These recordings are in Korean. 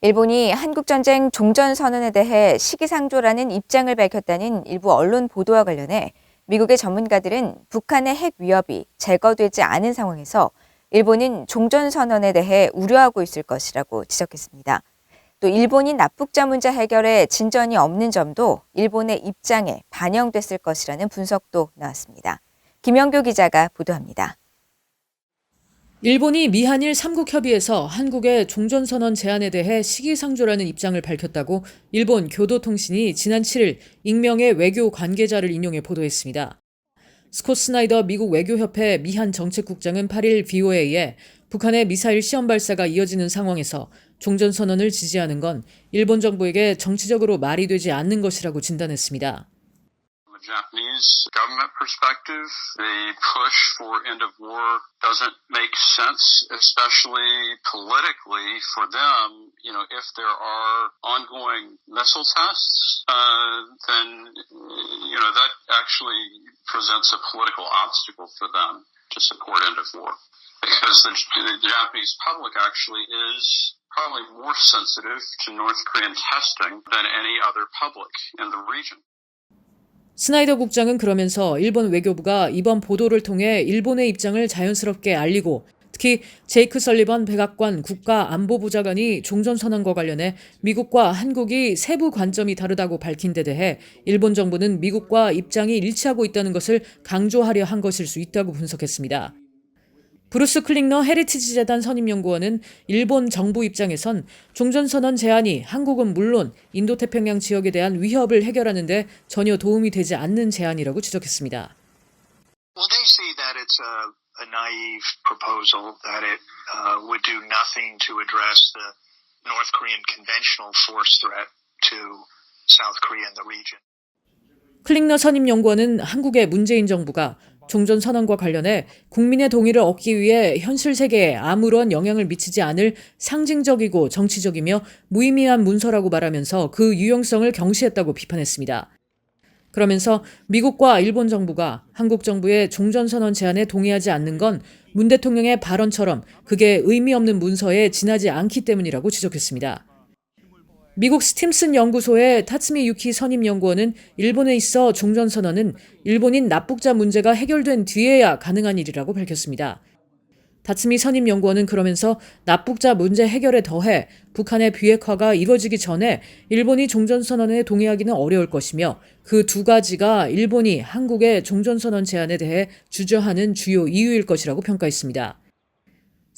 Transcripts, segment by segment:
일본이 한국전쟁 종전선언에 대해 시기상조라는 입장을 밝혔다는 일부 언론 보도와 관련해 미국의 전문가들은 북한의 핵 위협이 제거되지 않은 상황에서 일본은 종전선언에 대해 우려하고 있을 것이라고 지적했습니다. 또 일본이 납북자 문제 해결에 진전이 없는 점도 일본의 입장에 반영됐을 것이라는 분석도 나왔습니다. 김영교 기자가 보도합니다. 일본이 미한일 3국 협의에서 한국의 종전선언 제안에 대해 시기상조라는 입장을 밝혔다고 일본 교도통신이 지난 7일 익명의 외교 관계자를 인용해 보도했습니다. 스콧 스나이더 미국 외교협회 미한 정책국장은 8일 VOA에 북한의 미사일 시험 발사가 이어지는 상황에서 종전선언을 지지하는 건 일본 정부에게 정치적으로 말이 되지 않는 것이라고 진단했습니다. The Japanese government perspective, the push for end of war doesn't make sense, especially politically for them. If there are ongoing missile tests, then, that actually presents a political obstacle for them to support end of war. Because the Japanese public actually is probably more sensitive to North Korean testing than any other public in the region. 스나이더 국장은 그러면서 일본 외교부가 이번 보도를 통해 일본의 입장을 자연스럽게 알리고 특히 제이크 설리번 백악관 국가안보보좌관이 종전선언과 관련해 미국과 한국이 세부 관점이 다르다고 밝힌 데 대해 일본 정부는 미국과 입장이 일치하고 있다는 것을 강조하려 한 것일 수 있다고 분석했습니다. 브루스 클링너 헤리티지 재단 선임연구원은 일본 정부 입장에선 종전선언 제안이 한국은 물론 인도태평양 지역에 대한 위협을 해결하는 데 전혀 도움이 되지 않는 제안이라고 지적했습니다. Well, they see that it's a naive proposal, that it would do nothing to address the North Korean conventional force threat to South Korea and the region. 클링너 선임연구원은 한국의 문재인 정부가 종전선언과 관련해 국민의 동의를 얻기 위해 현실 세계에 아무런 영향을 미치지 않을 상징적이고 정치적이며 무의미한 문서라고 말하면서 그 유용성을 경시했다고 비판했습니다. 그러면서 미국과 일본 정부가 한국 정부의 종전선언 제안에 동의하지 않는 건 문 대통령의 발언처럼 그게 의미 없는 문서에 지나지 않기 때문이라고 지적했습니다. 미국 스팀슨 연구소의 타츠미 유키 선임연구원은 일본에 있어 종전선언은 일본인 납북자 문제가 해결된 뒤에야 가능한 일이라고 밝혔습니다. 타츠미 선임연구원은 그러면서 납북자 문제 해결에 더해 북한의 비핵화가 이뤄지기 전에 일본이 종전선언에 동의하기는 어려울 것이며 그 두 가지가 일본이 한국의 종전선언 제안에 대해 주저하는 주요 이유일 것이라고 평가했습니다.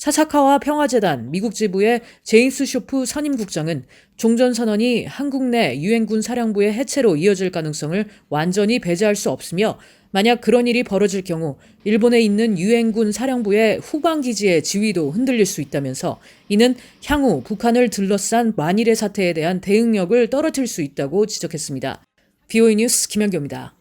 사사카와 평화재단 미국 지부의 제임스 쇼프 선임국장은 종전선언이 한국 내 유엔군 사령부의 해체로 이어질 가능성을 완전히 배제할 수 없으며 만약 그런 일이 벌어질 경우 일본에 있는 유엔군 사령부의 후방기지의 지위도 흔들릴 수 있다면서 이는 향후 북한을 둘러싼 만일의 사태에 대한 대응력을 떨어뜨릴 수 있다고 지적했습니다. VOA 뉴스 김연교입니다.